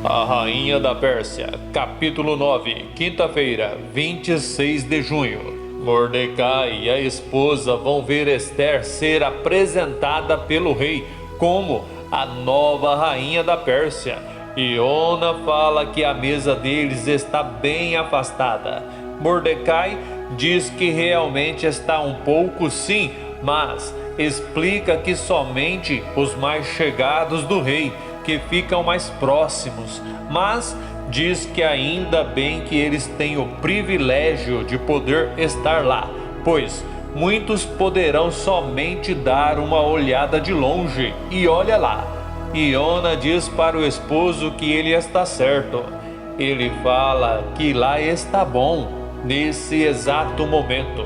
A Rainha da Pérsia, capítulo 9, quinta-feira, 26 de junho. Mordecai e a esposa vão ver Ester ser apresentada pelo rei como a nova rainha da Pérsia. E Ona fala que a mesa deles está bem afastada. Mordecai diz que realmente está um pouco sim, mas explica que somente os mais chegados do rei que ficam mais próximos, mas diz que ainda bem que eles têm o privilégio de poder estar lá, pois muitos poderão somente dar uma olhada de longe e olha lá. E Ona diz para o esposo que ele está certo. Ele fala que lá está bom nesse exato momento.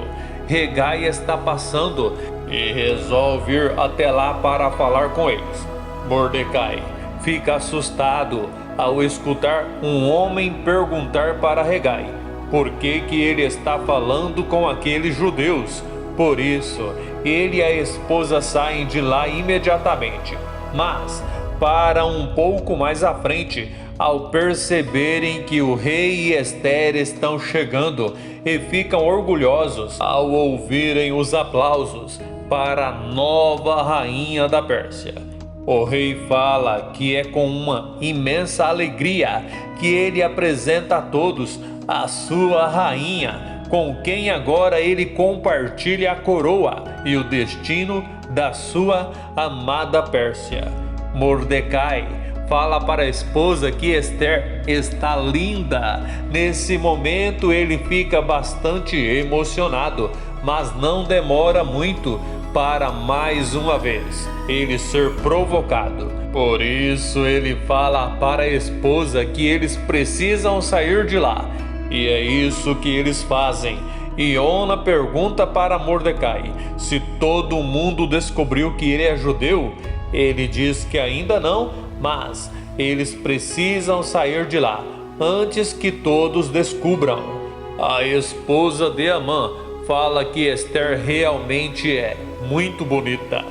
Hegai está passando e resolve ir até lá para falar com eles. Mordecai fica assustado ao escutar um homem perguntar para Hegai por que ele está falando com aqueles judeus. Por isso, ele e a esposa saem de lá imediatamente, mas param um pouco mais à frente ao perceberem que o rei e Ester estão chegando e ficam orgulhosos ao ouvirem os aplausos para a nova rainha da Pérsia. O rei fala que é com uma imensa alegria que ele apresenta a todos a sua rainha, com quem agora ele compartilha a coroa e o destino da sua amada Pérsia. Mordecai fala para a esposa que Ester está linda. Nesse momento ele fica bastante emocionado, mas não demora muito para mais uma vez ele ser provocado. Por isso ele fala para a esposa que eles precisam sair de lá. E é isso que eles fazem. E Ona pergunta para Mordecai se todo mundo descobriu que ele é judeu. Ele diz que ainda não, mas eles precisam sair de lá antes que todos descubram. A esposa de Amã fala que Ester realmente é muito bonita.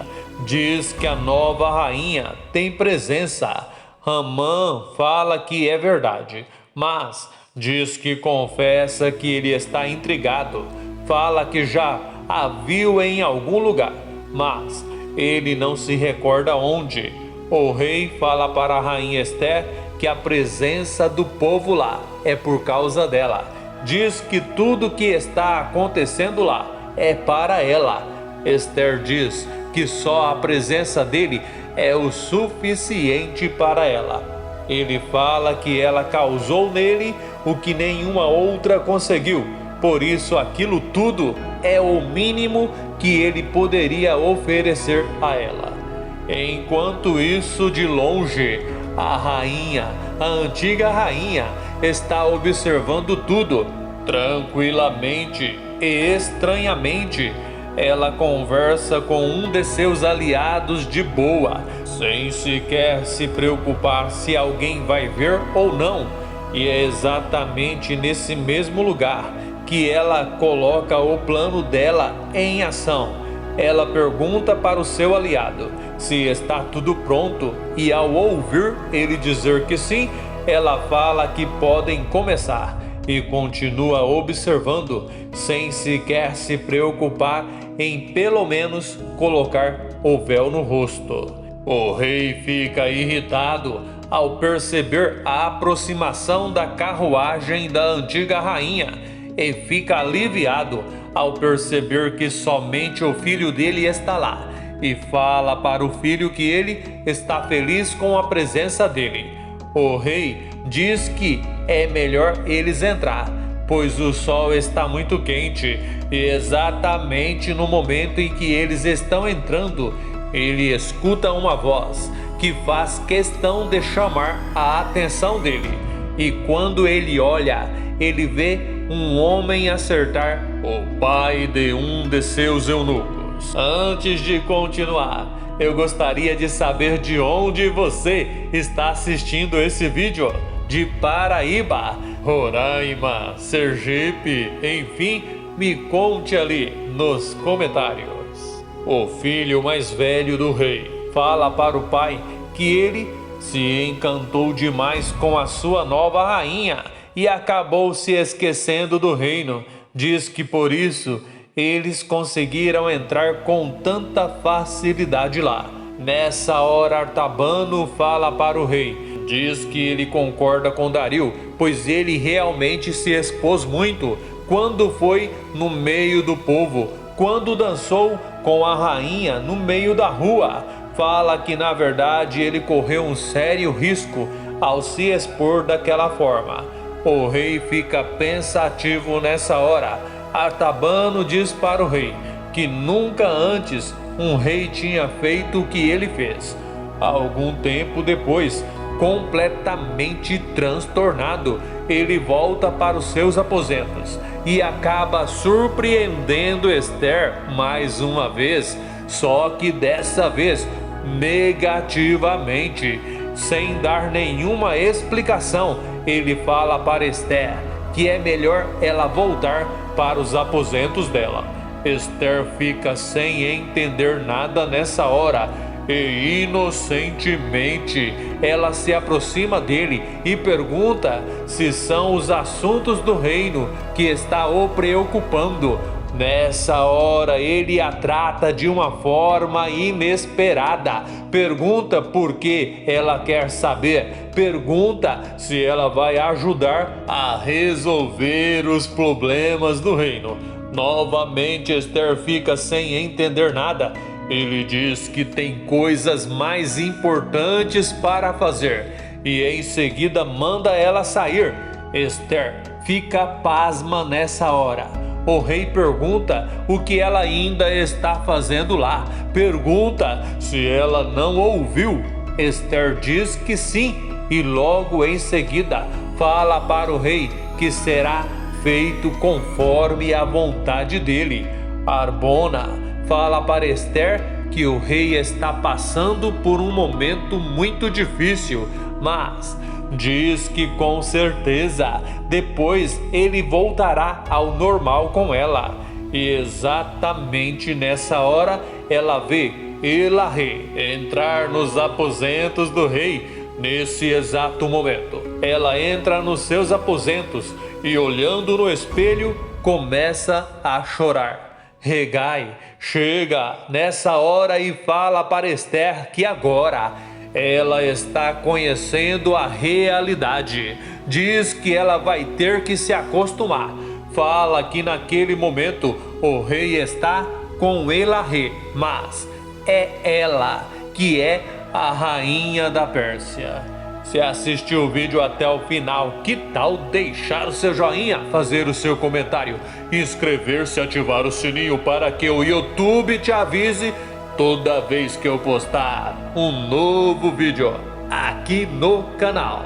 Diz que a nova rainha tem presença. Amã fala que é verdade, mas diz que confessa que ele está intrigado. Fala que já a viu em algum lugar, mas ele não se recorda onde. O rei fala para a rainha Ester que a presença do povo lá é por causa dela. Diz que tudo que está acontecendo lá é para ela. Ester diz que só a presença dele é o suficiente para ela. Ele fala que ela causou nele o que nenhuma outra conseguiu. Por isso aquilo tudo é o mínimo que ele poderia oferecer a ela. Enquanto isso, de longe, a rainha, a antiga rainha, está observando tudo. Tranquilamente e estranhamente, ela conversa com um de seus aliados de boa, sem sequer se preocupar se alguém vai ver ou não. E é exatamente nesse mesmo lugar que ela coloca o plano dela em ação. Ela pergunta para o seu aliado se está tudo pronto, e ao ouvir ele dizer que sim, ela fala que podem começar e continua observando sem sequer se preocupar em pelo menos colocar o véu no rosto. O rei fica irritado ao perceber a aproximação da carruagem da antiga rainha e fica aliviado ao perceber que somente o filho dele está lá, e fala para o filho que ele está feliz com a presença dele. O rei diz que é melhor eles entrar, pois o sol está muito quente, e exatamente no momento em que eles estão entrando, ele escuta uma voz que faz questão de chamar a atenção dele. E quando ele olha, ele vê um homem acertar o pai de um de seus eunucos. Antes de continuar, eu gostaria de saber de onde você está assistindo esse vídeo. De Paraíba, Roraima, Sergipe, enfim, me conte ali nos comentários. O filho mais velho do rei fala para o pai que ele se encantou demais com a sua nova rainha e acabou se esquecendo do reino. Diz que por isso eles conseguiram entrar com tanta facilidade lá. Nessa hora, Artabano fala para o rei. Diz que ele concorda com Dario, pois ele realmente se expôs muito quando foi no meio do povo, quando dançou com a rainha no meio da rua. Fala que na verdade ele correu um sério risco ao se expor daquela forma. O rei fica pensativo nessa hora. Artabano diz para o rei que nunca antes um rei tinha feito o que ele fez. Algum tempo depois, completamente transtornado, ele volta para os seus aposentos e acaba surpreendendo Esther mais uma vez, só que dessa vez negativamente, sem dar nenhuma explicação. Ele fala para Esther que é melhor ela voltar para os aposentos dela. Esther fica sem entender nada nessa hora e inocentemente ela se aproxima dele e pergunta se são os assuntos do reino que está o preocupando. Nessa hora ele a trata de uma forma inesperada. Pergunta por que ela quer saber. Pergunta se ela vai ajudar a resolver os problemas do reino. Novamente Esther fica sem entender nada. Ele diz que tem coisas mais importantes para fazer e em seguida manda ela sair. Esther fica pasma nessa hora. O rei pergunta o que ela ainda está fazendo lá. Pergunta se ela não ouviu. Esther diz que sim e logo em seguida fala para o rei que será feito conforme a vontade dele. Harbona fala para Esther que o rei está passando por um momento muito difícil, mas diz que com certeza depois ele voltará ao normal com ela. E exatamente nessa hora ela vê Elahe entrar nos aposentos do rei. Nesse exato momento ela entra nos seus aposentos e olhando no espelho começa a chorar. Hegai chega nessa hora e fala para Esther que agora ela está conhecendo a realidade. Diz que ela vai ter que se acostumar. Fala que naquele momento o rei está com Elahe, mas é ela que é a rainha da Pérsia. Se assistiu o vídeo até o final, que tal deixar o seu joinha, fazer o seu comentário, inscrever-se e ativar o sininho para que o YouTube te avise toda vez que eu postar um novo vídeo aqui no canal.